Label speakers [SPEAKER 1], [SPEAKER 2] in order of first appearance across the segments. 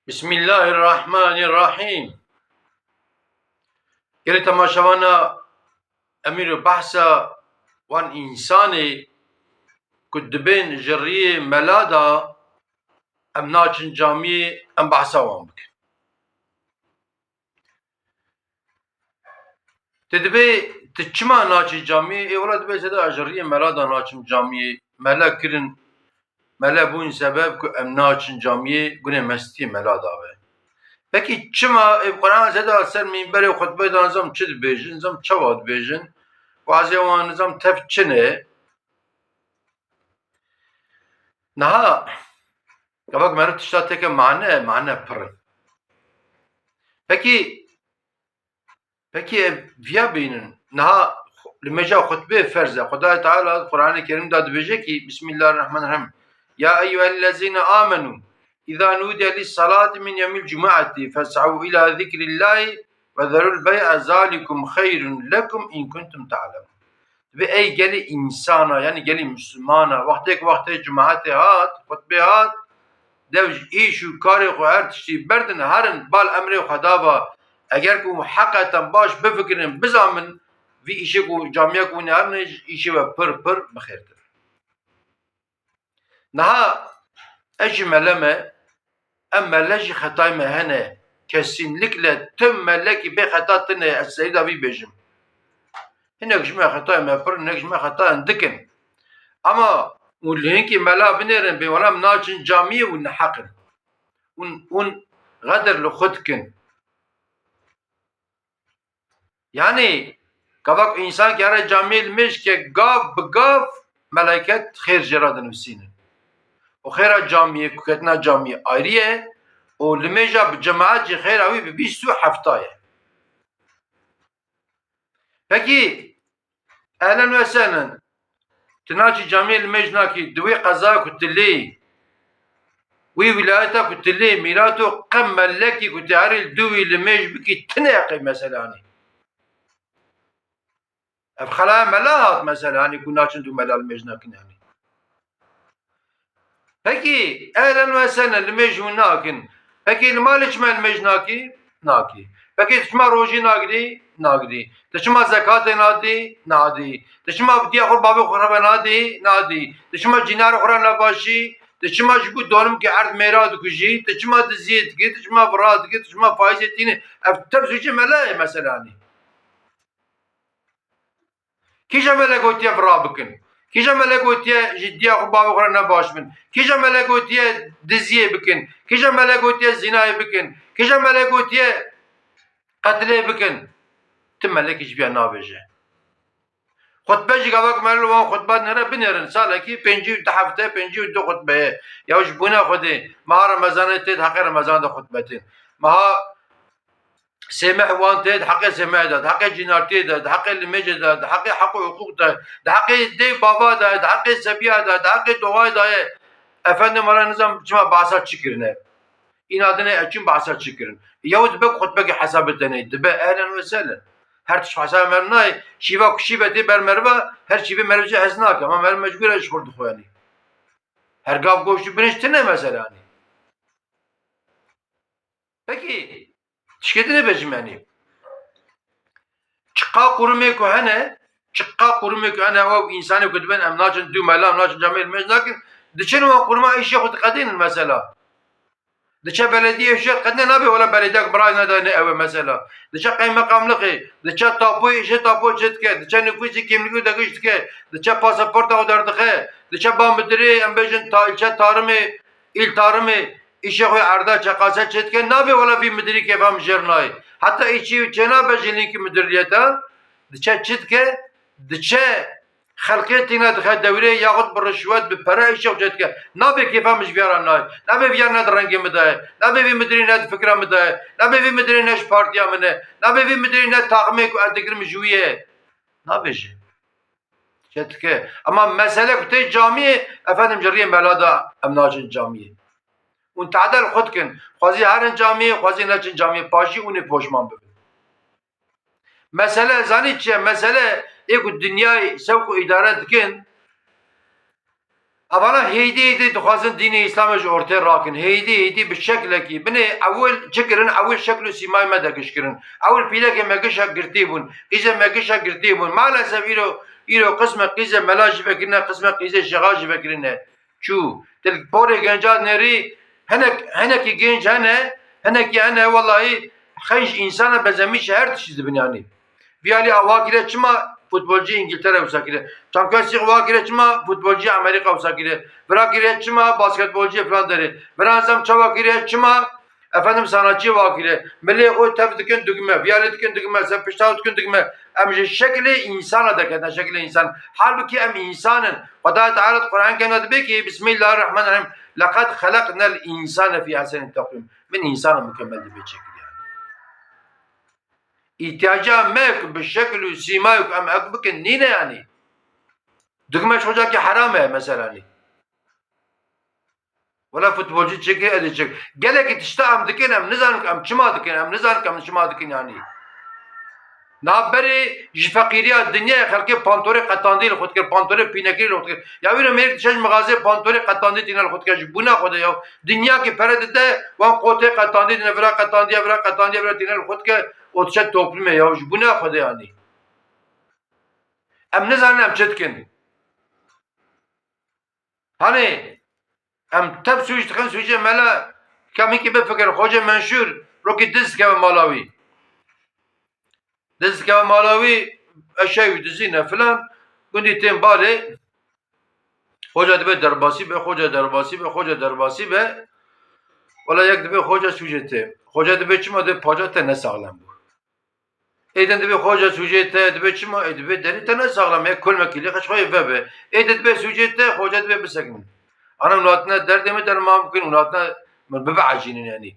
[SPEAKER 1] Bismillahirrahmanirrahim. Gelê temaşewana emîr û behsa wan însanê ku dibên ji rêyê mela da em naçin camiyê em behsa wan bikin. Tu dibê tu çima naçî camiyê? Wela dibê seda ji rêyê mela da naçim camiyê. Mele kirin, mele bûn sebeb ku em naçin camiyê gunê mestiyê mela da be. Peki çima Kur'an zeda ser minberê xutbeyê da nizam çi dibêjin, nizam çawa dibêjin? Wazê wan nizam tev çi ne? Niha gavak meret tişta teke mane pir. Peki viya bînin niha li meja xutbê ferz e Xudayê Teala Kur'an-ı Kerim'de dibêje ki Bismillahirrahmanirrahim. Ya eyyühellezîne âmenû İzâ nûdiye lis-salâti min yevmil cum'ati fes'av ilâ zikrillâhi ve zerul bey'a zâlikum hayrun lekum in kuntum ta'lemun. Ve ey geli insana yani geli Müslümana vakti cemaate hat, hutbe hat dev işu kari xo her tiştî berdin herin bal emrê Xweda ba eger ku hakikaten baş bifikirin bizamin vî işê ku camiya ku herin işê ve pir bixêrtir. Niha ez ji meleme em mele jî xetayê me hene kesinlikle tüm melekî bê xeta tune ez serî da vî bêjim. Hinek ji me xetayê me pir, hinek ji me xetayên dikin. Ama lehînkî mela binêrin bê wela em naçin camiyê û neheqin. Hûn xeder li xwe dikin. Yani gavak însan ki here camiyê li mêj ke gav bi gav meleket xêr jê re dinivîsînin. û xêra camiyê ku ketina camiyê ayrı ye û li mêja bi cemaet jî xêra wî bi 27 ye. Peki ehlen ve sehlen tu naçî camiyê li mêj nakî di wê qezaya ku tu lê wî wilayeta ku tu lê mîrato qem melekî ku tu herî li du wî li mêj bikî tune yeqê mesela ev xelaya mela hat mesela ku naçin du mela li mêj nakin Peki ehlen ve sehlen li mêj hûn nakin. Peki li malê çima li mêj nakî? Peki çima rojî nagirî? Tu çima zekatê nadî? Tu çima diya xwe bavê xwe nadî? Tu çima cînarê xwe re nebaşî? Tu çima ji bo donim ki erd mêra dikujî? Tu çima diziyê dikî? Tu çima vira dikî? Tu çima faîzê tînî? Ev tev zûcî mela ye mesela Kîja melek gotiye vira bikin? Kîja melek gotiye ji diya xwe bavê xwe re nebaş bin? Kîja melek gotiye diziyê bikin? Kîja melek gotiye zînayê bikin? Kîja melek gotiye qetilê bikin? Ti melekî ji vê nabêje. Xutbe jî gavak me li wan xutbe nere binêrin salekî pêncî du hefte, pêncî û du xutbeyê. Ya ji bûna Xwedê meha Remezanê tê heqê Remezan de xutbe tê. Meha sêmeh wan tê heqê sêmehê de, heqê cînartiyê de, heqê li mêjê de, heqê heqû hukûk de, heqê dê bava de, heqê sebiya de, heqê doğayê de ye. Efendim were nizam çima behsa çi kirine? İnadine çim behsa çi kirin? Ya dibe xutbekî hesabê tenê dibe ehlen ve sehlen. Her tişt hesabê me nayê şîva ku şîvetê ber merive her şîvê merivî hez nake ama meriv mecbûr e ji xwe dixwe her gav goştî binêj tune mesela Peki tişkê dinêbêjim Çiqa qurumê ku hene ew însanê ku dibin em naçin du mela em naçin camiyê li mêj nakin diçin wan quruma îşê xwe diqedînin mesela. Diçe belediyê îşê qedine nabe wela belediyek birayê nedane ew e mesela. Diçe qeymeqamlikê, diçe tapoyê îşê tapo çê dike, diçe nüfûsî kimlikî degiş dike, diçe pasaporta xwe derdixe, diçe bambidirê em bêjin ilçe tarımê, îl tarımê îşê xwe erda çeqase çê dike nabe wela vî midirî kêfa min jêr nayê. Heta îçî çê nabe ji nêkî midiriyeta diçe çi dike? Diçe xelkê tîne dixe dewrê yaxud bi rişwet bi pere îşê xwe çê dike. Nabe kêfa min ji vêya re nayê. Nabe vêya ne di rengê min de ye. Nabe vî midirî ne di fikra min de ye. Nabe vî midirî ne ji partiya min e. Nabe vî midirî ne taximê ku ez dikirim ji wî ye. Nabêje. Çê dike. Ama mesele ku tê camiyê efendim ji rêyê mela da em naçin camiyê. Hûn tehdel xwe dikin. Xwazî herin camiyê, xwazî neçin camiyê. Paşî hûn ê poşman bibin. Mesele zanî çi ye? Mesele ê ku dinyayê sew ku îdare dikin اولا هیدی دخوازن دین اسلام جو ortaya راکن هیدی به شکل کی بنه اول چکرن اول شکل سیمای مدگش کرن اول پیدا که مگشا گرتی بون قیزه مگشا گرتی بون مالسا ایرو قسم قیزه ملاج بکرنه قسم قیزه شغاج بکرنه چو دل پوره گنجات نری هنکی گنج هنکی هنه والله خیش انسان بزمی شهر تشید بنیانی بیالی اواکیره چما futbolcu İngiltere usakire. Champions League vakire çima futbolcu Amerika usakire. Bırakire çima basketbolcu falan deri. Bıraksam çavakire çima efendim sanatçı vakire. Milli o tevdikin düğme, viyaletin düğme, sepiştavdikin düğme. Em şekli insana da keden şekli insan. Halbuki em insanın. Vada Teala Kur'an kendi diyor ki Bismillahirrahmanirrahim. Laqad halaknal insane fi ahseni takvim. Ben insanım mükemmel bir şekilde. İhtiyacı mek bir şekilde sima yok ama akbıkın nine yani. Dükmeş hoca ki haram है mesela ni. Valla futbolcu çeki edecek. Gele ki işte am dikin am nizan am çima dikin am nizan am çima dikin yani. Naberi jfakiriya dünya halke pantore katandi le khudker pantore pineki le khudker. Ya bir Amerika çeş mağaze pantore katandi tinal khudker. Buna khoda ya. Dünya ki perede van qote katandi ne vra katandi vra katandi vra tinal khudker. Otça toplum ya. Buna khoda yani. Am nizan am çetkin. Hani em teb suç tıkan suçe mela kami ki be fikir hoca menşur roki diz ke Malawi. Diz ke Malawi eşeği dizine filan gundi tem bari hoca dibe derbasi be hoca derbasi be hoca derbasi be valla yak dibe hoca sucete. Hoca dibe çima de pacate ne sağlam bu. Eden dibe hoca sucete dibe çima dibe deri ne sağlam ya kol mekili kaç koy be. Eden dibe sucete hoca dibe bisekin. أنا وناتنا درد متر ما ممكن وناتنا من ببعجين يعني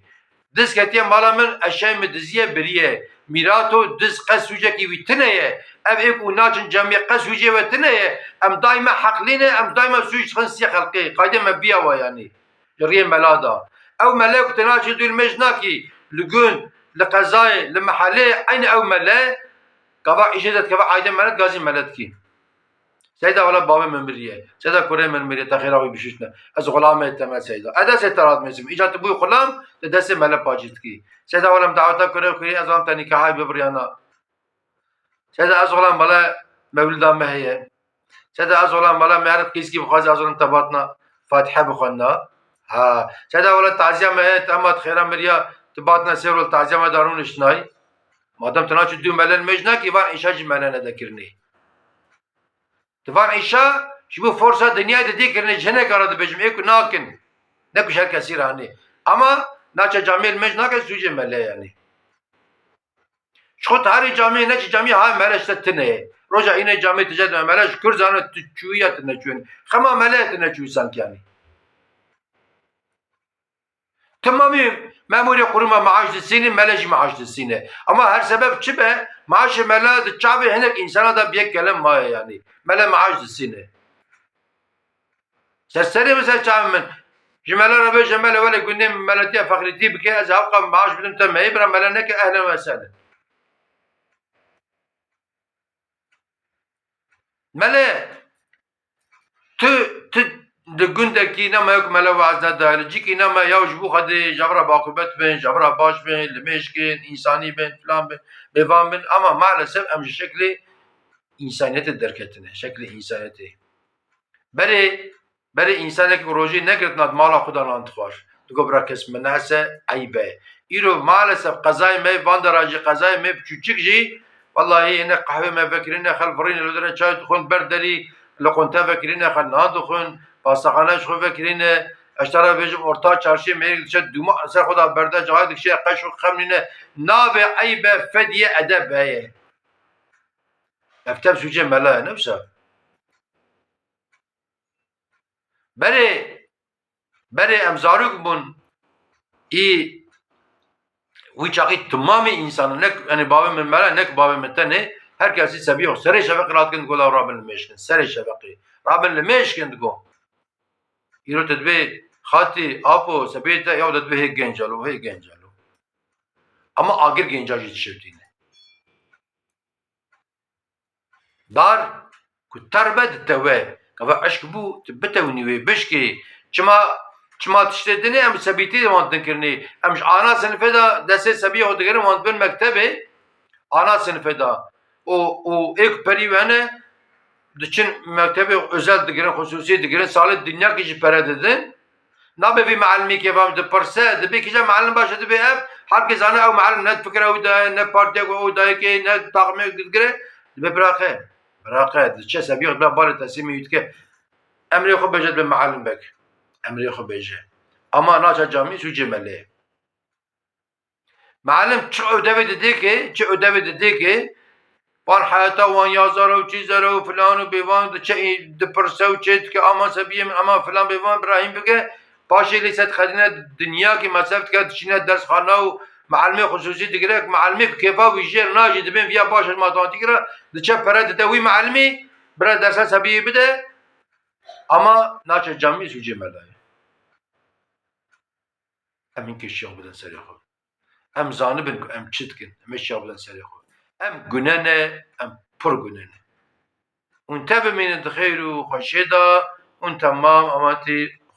[SPEAKER 1] دز كتير مالا من أشياء مدزية بريه ميراتو دز قسوجة كي وتناية أم إيك وناتن جميع قسوجة وتناية أم دايما حقلينا أم دايما سوج خنسي خلقي قاعدة مبيا يعني جريه ملادا أو ملاك تناجي دول مجناكي لجون لقزاي لمحلة أين أو ملا كفا إجازة كفا عايدة ملات غازي ملاتكي سيدا ولا بابا من مريه سيدا كوري من مريه تخيرا ويبششنا از غلام etmez سيدا ادا سترات مزم اجات بو غلام دست مل باجت کی سيدا ولا دعوت كوري كوري ازام تني كهاي ببريانا سيدا از غلام بلا مولد ما هي سيدا از غلام بلا معرف كيس كي بخاز از غلام تباتنا فاتحه بخنا ها سيدا ولا تعزيه ما هي تمت خيرا مريا تباتنا سير التعزيه ما دارون شناي مادام تناچ دو ملل مجنا کی var inşacı melene de kirni Tivan işa şu bu forsa dünyada dikirne cene karadı bejim ek nakin ne kuşar kesir hani ama naça camil mecna ke suje mele yani şu tari cami ne cami ha meleşte tine roja ine cami teced meleş kurzana çuyat ne çün xama melet ne çuy sanki yani tamamı memuri kuruma maaş desini meleş maaş desini ama her sebep çibe maaş mele çavi henek insana da bir kelem maya yani mele maaş desini سرسري مثلا شعب من جمال ربي جمال ولا كنا ملاتي فقرتي بك ابقى معاش بدون تم ابره ملانك اهلا وسهلا ملا تو دقندك نما يك ملا وعزنا دارجي كي نما يوجبو خدي جبره باقبت بين جبره باش بين لمشكين انساني بين فلان بين بيفان بين اما maalesef ام شكلي انسانيت دركتنا شكل انسانيتي برای انسانی که روزی نکرد ند مالا خدا نانتخوار دو برا کس مناسه عیبه ایرو maalesef قضای می واندراجی قضای می بچوچک جی والله اینه قهوه می فکرینه خل فرین لودرن چای تخون برداری لقنته فکرینه خل نان تخون پاسخانه شخو فکرینه اشترا بیجم orta çarşı میری چه دوما سر خدا برده جای دکشه قش و خمنینه ناب عیبه فدیه ادب هیه افتب سوچه ملاه نفسه بره امزارuk bun وی چاقی تمامی انسان نک یعنی بابه من ملا نک بابه من تنه هر کسی سبیه سر شفق رات کند گلا رابن لمیشکن سر شفقی رابن لمیشکن گو ایرو تدبی خاطی آپو سبیه تا یا تدبی هی گنجالو ama agir genca yetiştirdiğini dar ku terbet teve كفا عشق بو تبتوني وي بشكي چما تشتدني ام سبيتي وانت تنكرني امش انا سنفدا دسه سبيه ودغري وانت بن مكتبه انا سنفدا o ek perivene diçin mektebe özel digirin hususi digirin salet dünya kişi pere dedin nabe vi معلمی که فهم دپرسه دبی که معلم باشه دبی اف herkes ana او معلم ne fikre o da ne partiye o da ki ne takme gidgire dبي براقه diçe sebiye bla bari tesimi yutke emri xo bejet be معلم bek emri xo beje ama naça cami su cemeli معلم çı ödevi dedi ki وان حياته وان يازاره وچيزاره وفلان وبيوان دپرسه وچيت که اما سبيم اما فلان بيوان ابراهيم بگه پاشي ليست خدينه دنيا کی مسافت که تشينه درس خانه و معلمي خصوصي دگره معلمي كيفا ويجير ناجي دبين فيها باش الماتماتيك را دچه پره دتوي معلمي برا درس سبي بده اما ناچه جامي سوجي ملای امين كشيخ بدن سريخو ام زانبن ام چتكن مشيخ بدن سريخو ام گننه ام پر گننه انتبه من الخير وخشيدا وانتمام اماتي